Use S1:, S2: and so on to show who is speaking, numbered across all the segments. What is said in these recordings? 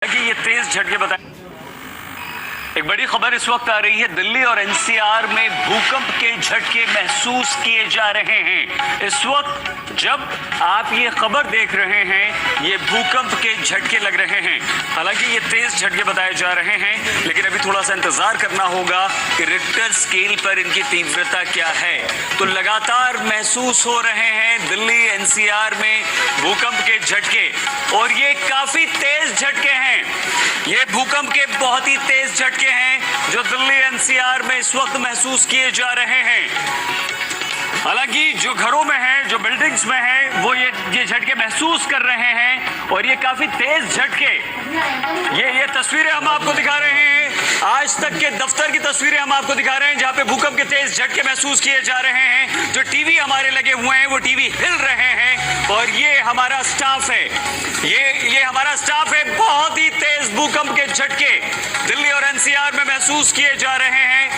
S1: कि ये तेज झटके बताए। एक बड़ी खबर इस वक्त आ रही है, दिल्ली और एनसीआर में भूकंप के झटके महसूस किए जा रहे हैं। इस वक्त जब आप ये खबर देख रहे हैं, ये भूकंप के झटके लग रहे हैं। हालांकि ये तेज झटके बताए जा रहे हैं, लेकिन अभी थोड़ा सा इंतजार करना होगा कि रिक्टर स्केल पर इनकी तीव्रता क्या है। तो लगातार महसूस हो रहे हैं दिल्ली एनसीआर में भूकंप के झटके, और ये काफी तेज झटके हैं। ये भूकंप के बहुत ही तेज झटके हैं जो दिल्ली एनसीआर में इस वक्त महसूस किए जा रहे हैं। हालांकि जो घरों में है, जो बिल्डिंग्स में है, वो ये झटके महसूस कर रहे हैं, और ये काफी तेज झटके। ये तस्वीरें हम आपको दिखा रहे हैं, आज तक के दफ्तर की तस्वीरें हम आपको दिखा रहे हैं, जहां पे भूकंप के तेज झटके महसूस किए जा रहे हैं। जो टीवी हमारे लगे हुए हैं, वो टीवी हिल रहे हैं, और ये हमारा स्टाफ है, ये हमारा स्टाफ है। बहुत ही तेज भूकंप के झटके दिल्ली और एनसीआर में महसूस किए जा रहे हैं,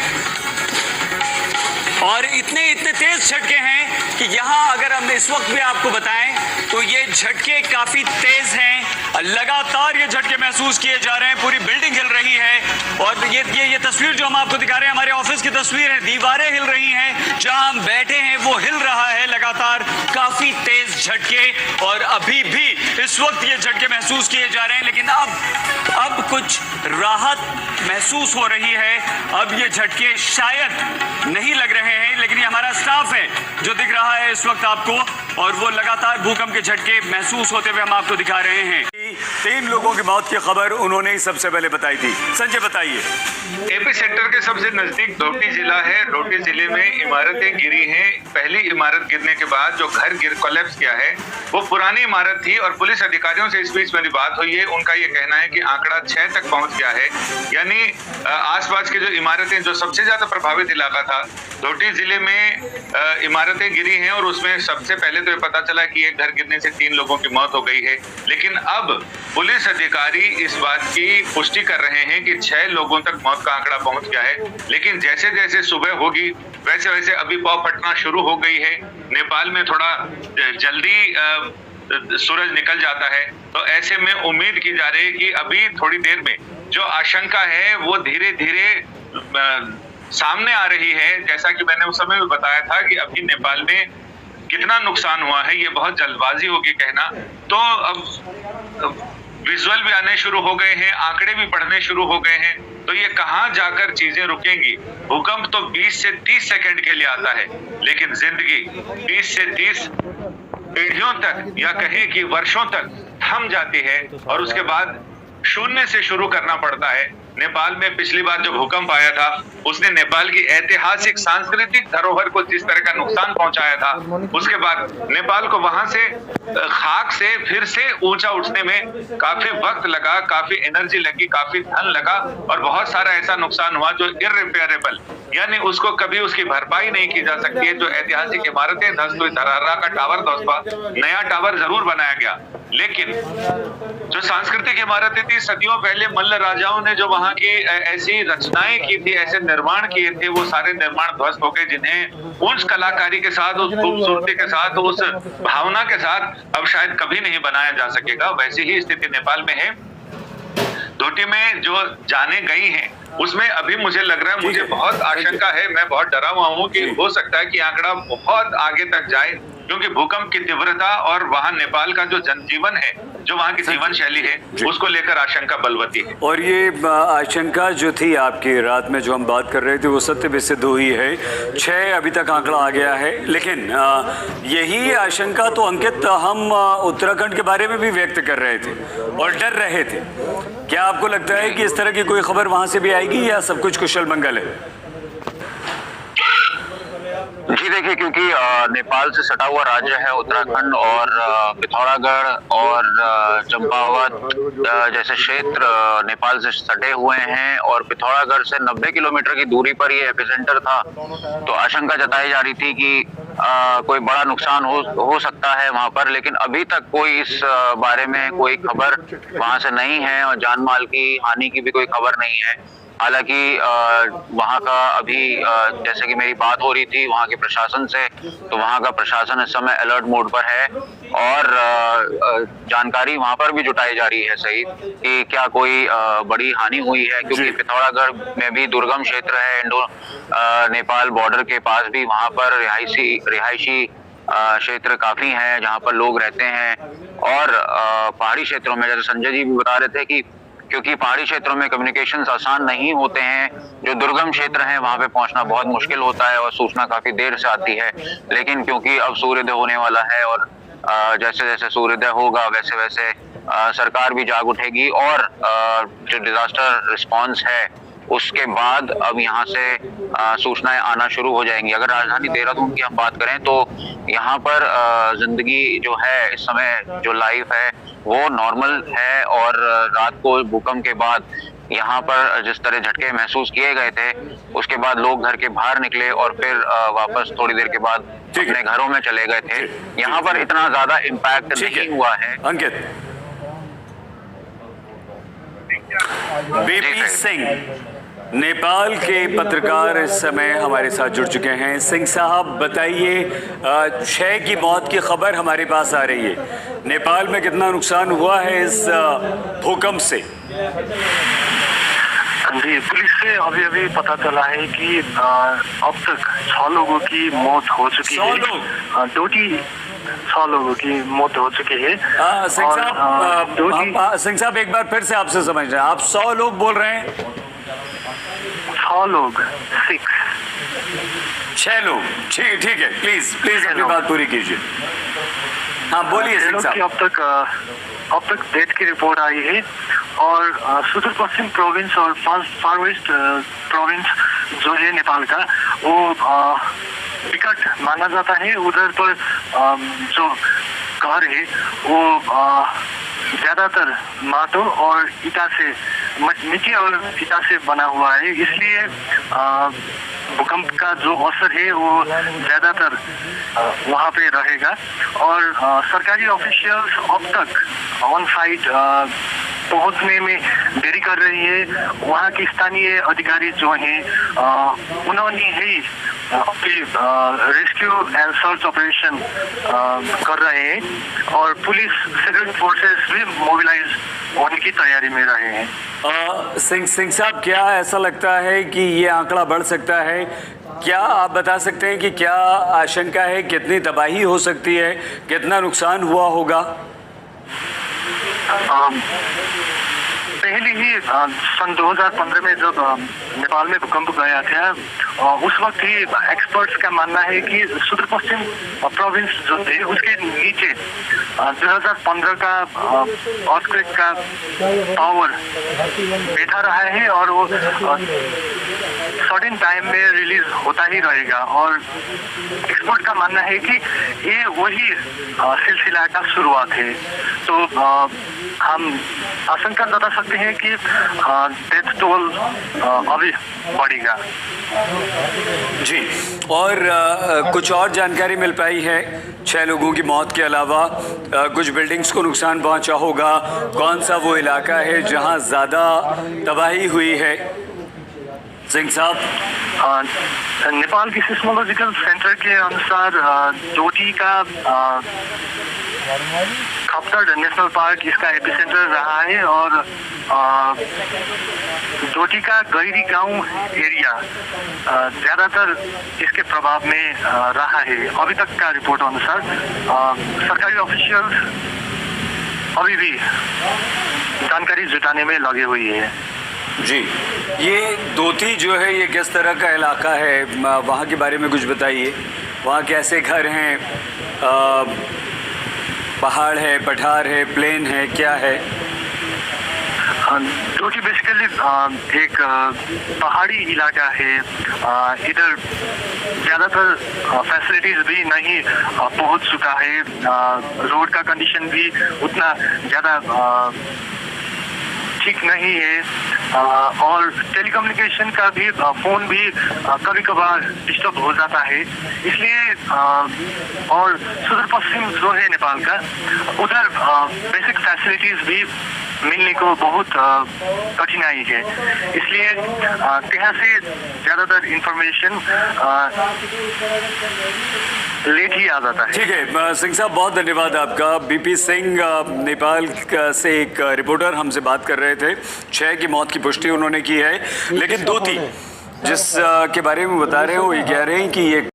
S1: और इतने तेज झटके हैं कि यहां अगर हम इस वक्त भी आपको बताएं तो ये झटके काफी तेज हैं। लगातार ये झटके महसूस किए जा रहे हैं, पूरी बिल्डिंग हिल रही है। और ये तस्वीर जो हम आपको दिखा रहे हैं, हमारे ऑफिस की तस्वीर है, दीवारें हिल रही हैं, जहां हम बैठे हैं वो हिल रहा है लगातार। काफी तेज झटके, और अभी भी इस वक्त ये झटके महसूस किए जा रहे हैं, लेकिन अब कुछ राहत महसूस हो रही है। अब ये झटके शायद नहीं लग रहे हैं, लेकिन ये हमारा स्टाफ है जो दिख रहा है इस वक्त आपको, और वो लगातार भूकंप के झटके महसूस होते हुए हम आपको दिखा रहे हैं। 3 लोगों की मौत की खबर उन्होंने ही सबसे पहले बताई थी। संजय बताइए।
S2: एपी सेंटर के सबसे नजदीक डोटी जिला है। डोटी जिले में इमारतें गिरी हैं। पहली इमारत गिरने के बाद जो घर कोलैप्स किया है वो पुरानी इमारत थी, और पुलिस अधिकारियों से इस बीच मेरी बात हुई है। उनका ये कहना है कि आंकड़ा 6 तक पहुंच गया है, यानी आसपास की जो इमारतें, जो सबसे ज्यादा प्रभावित इलाका था, डोटी जिले में इमारतें गिरी हैं, और उसमें सबसे पहले तो ये पता चला कि एक घर गिरने से 3 लोगों की मौत हो गई है। लेकिन अब पुलिस अधिकारी इस बात की पुष्टि कर रहे हैं कि 6 लोगों तक मौत का आंकड़ा पहुंच गया है। लेकिन जैसे जैसे सुबह होगी वैसे वैसे अभी पौ फटना शुरू हो गई है। नेपाल में थोड़ा जल्दी सूरज निकल जाता है, तो ऐसे में उम्मीद की जा रही है कि अभी थोड़ी देर में जो आशंका है वो धीरे धीरे सामने आ रही है। जैसा कि मैंने उस समय भी बताया था कि अभी नेपाल में कितना नुकसान हुआ है, ये बहुत जल्दबाजी होगी कहना। तो अब विजुअल भी आने शुरू हो गए हैं, आंकड़े भी बढ़ने शुरू हो गए हैं, तो ये कहां जाकर चीजें रुकेंगी। भूकंप तो 20 से 30 सेकंड के लिए आता है, लेकिन जिंदगी 20 से 30 पीढ़ियों तक, या कहें कि वर्षों तक थम जाती है, और उसके बाद शून्य से शुरू करना पड़ता है। नेपाल में पिछली बार जो भूकंप आया था, उसने नेपाल की ऐतिहासिक सांस्कृतिक धरोहर को जिस तरह का नुकसान पहुंचाया था, उसके बाद नेपाल को वहां से खाक से फिर से ऊंचा उठने में काफी वक्त लगा, काफी एनर्जी लगी, काफी धन लगा, और बहुत सारा ऐसा नुकसान हुआ जो इररिपेयरेबल, यानी उसको कभी उसकी भरपाई नहीं की जा सकती है। जो ऐतिहासिक इमारतें ध्वस्त हुई, धरहरा का टावर ध्वस्त हुआ, नया टावर जरूर बनाया गया, लेकिन जो सांस्कृतिक इमारतें थी, सदियों पहले मल्ल राजाओं ने जो वहां की ऐसी रचनाएं की थी, ऐसे निर्माण किए थे, वो सारे निर्माण ध्वस्त हो गए, जिन्हें उस कलाकारी के साथ, उस खूबसूरती के साथ, उस भावना के साथ अब शायद कभी नहीं बनाया जा सकेगा। वैसी ही स्थिति नेपाल में है। डोटी में जो जाने गई हैं, उसमें अभी मुझे लग रहा है, मुझे बहुत आशंका है, मैं बहुत डरा हुआ हूँ कि हो सकता है कि आंकड़ा बहुत आगे तक जाए, क्योंकि भूकंप की तीव्रता और वहां नेपाल का जो जनजीवन है, जो वहां की जीवन शैली है, उसको लेकर आशंका बलवती है।
S1: और ये आशंका जो थी आपकी रात में जो हम बात कर रहे थे, वो सत्य भी सिद्ध हुई है। 6 अभी तक आंकड़ा आ गया है, लेकिन यही आशंका तो अंकित हम उत्तराखंड के बारे में भी व्यक्त कर रहे थे और डर रहे थे। क्या आपको लगता है कि इस तरह की कोई खबर वहां से भी आएगी, या सब कुछ कुशल मंगल है?
S3: जी देखिए, क्योंकि नेपाल से सटा हुआ राज्य है उत्तराखंड, और पिथौरागढ़ और चंपावत जैसे क्षेत्र नेपाल से सटे हुए हैं, और पिथौरागढ़ से 90 किलोमीटर की दूरी पर ये एपिसेंटर था। तो आशंका जताई जा रही थी कि कोई बड़ा नुकसान हो सकता है वहां पर, लेकिन अभी तक कोई इस बारे में कोई खबर वहां से नहीं है, और जान माल की हानि की भी कोई खबर नहीं है। हालांकि वहाँ का अभी जैसे कि मेरी बात हो रही थी वहाँ के प्रशासन से, तो वहाँ का प्रशासन इस समय अलर्ट मोड पर है और जानकारी वहाँ पर भी जुटाई जा रही है सही कि क्या कोई बड़ी हानि हुई है, क्योंकि पिथौरागढ़ में भी दुर्गम क्षेत्र है, इंडो नेपाल बॉर्डर के पास भी वहाँ पर रिहायशी क्षेत्र काफी हैं जहाँ पर लोग रहते हैं। और पहाड़ी क्षेत्रों में जैसे संजय जी भी बता रहे थे कि क्योंकि पहाड़ी क्षेत्रों में कम्युनिकेशंस आसान नहीं होते हैं, जो दुर्गम क्षेत्र हैं वहां पे पहुंचना बहुत मुश्किल होता है और सूचना काफी देर से आती है। लेकिन क्योंकि अब सूर्योदय होने वाला है और जैसे जैसे सूर्योदय होगा वैसे वैसे सरकार भी जाग उठेगी और जो डिजास्टर रिस्पॉन्स है उसके बाद अब यहाँ से सूचनाएं आना शुरू हो जाएंगी। अगर राजधानी देहरादून की हम बात करें तो यहाँ पर जिंदगी जो है इस समय जो लाइफ है वो नॉर्मल है और रात को भूकंप के बाद यहाँ पर जिस तरह झटके महसूस किए गए थे उसके बाद लोग घर के बाहर निकले और फिर वापस थोड़ी देर के बाद अपने घरों में चले गए थे। यहाँ पर इतना ज्यादा इम्पैक्ट नहीं हुआ है।
S1: अंकित, बेपी सिंह नेपाल के पत्रकार इस समय हमारे साथ जुड़ चुके हैं। सिंह साहब बताइए, 6 की मौत की खबर हमारे पास आ रही है, नेपाल में कितना नुकसान हुआ है इस भूकंप से?
S4: जी, पुलिस से अभी अभी पता चला है कि अब तक 6 लोगों की मौत हो चुकी है। 6 लोगों की मौत हो चुकी है।
S1: सिंह साहब एक बार फिर से आपसे समझ रहे हैं, आप 100 लोग बोल रहे हैं?
S4: 6 लोग,
S1: 6 लोग, ठीक है, प्लीज अपनी बात पूरी कीजिए। हाँ बोलिए सिंह साहब।
S4: अब तक डेथ की रिपोर्ट आई है और सुदूर पश्चिम प्रोविंस और फार वेस्ट प्रोविंस जो है नेपाल का वो विकट माना जाता है। उधर पर जो घर है वो ज्यादातर माटो और ईटा से, मिट्टी और ईटा से बना हुआ है, इसलिए भूकंप का जो असर है वो ज्यादातर वहाँ पे रहेगा। और सरकारी ऑफिशियल्स अब तक ऑन साइट पहुंचने में देरी कर रही है। वहाँ के स्थानीय अधिकारी जो हैं उन्होंने ही रेस्क्यू एंड सर्च ऑपरेशन कर रहे हैं और पुलिस सिक्योरिटी फोर्सेस भी मोबिलाइज होने की तैयारी में रहे हैं।
S1: सिंह साहब, क्या ऐसा लगता है कि ये आंकड़ा बढ़ सकता है? क्या आप बता सकते हैं कि क्या आशंका है, कितनी तबाही हो सकती है, कितना नुकसान हुआ होगा?
S4: पहले ही सन 2015 में जब नेपाल में भूकंप गया था उस वक्त ही एक्सपर्ट्स का मानना है कि सुदूर पश्चिम प्रोविंस जो थे उसके नीचे 2015 का अर्थक्वेक का पावर बैठा रहा है और वो सडन टाइम में रिलीज होता ही रहेगा। और एक्सपर्ट का मानना है कि ये वही सिलसिला का शुरुआत है। तो हम आशंका जता सकते हैं कि डेथ टोल अभी बढ़ेगा।
S1: जी, और कुछ और जानकारी मिल पाई है? 6 लोगों की मौत के अलावा कुछ बिल्डिंग्स को नुकसान पहुंचा होगा। कौन सा वो इलाका है जहां ज़्यादा तबाही हुई है सिंह साहब?
S4: नेपाल की सिस्मोलॉजिकल सेंटर के अनुसार डोटी का खपतड़ नेशनल पार्क इसका एपिसेंटर रहा है और डोटी का गैरी गांव एरिया ज्यादातर इसके प्रभाव में रहा है। अभी तक का रिपोर्ट अनुसार सरकारी ऑफिशियल्स अभी भी जानकारी जुटाने में लगे हुए हैं।
S1: जी, ये दोती जो है ये किस तरह का इलाका है, वहाँ के बारे में कुछ बताइए। वहाँ कैसे घर हैं, पहाड़ है, पठार है, प्लेन है, क्या है?
S4: डोटी बेसिकली एक पहाड़ी इलाका है। इधर ज़्यादातर फैसिलिटीज भी नहीं पहुंच चुका है। रोड का कंडीशन भी उतना ज़्यादा ठीक नहीं है और टेलीकम्युनिकेशन का भी फोन भी कभी कभार डिस्टर्ब हो जाता है। इसलिए और सुदूर पश्चिम जो है नेपाल का उधर बेसिक फैसिलिटीज भी मिलने को बहुत कठिनाई है, इसलिए यहाँ से ज़्यादातर इंफॉर्मेशन लेट ही आ जाता है।
S1: ठीक है सिंह साहब, बहुत धन्यवाद आपका। बीपी सिंह नेपाल से एक रिपोर्टर हमसे बात कर रहे थे। 6 की मौत की पुष्टि उन्होंने की है, लेकिन 2 थी जिस के बारे में बता रहे हैं वो ये कह रहे हैं कि ये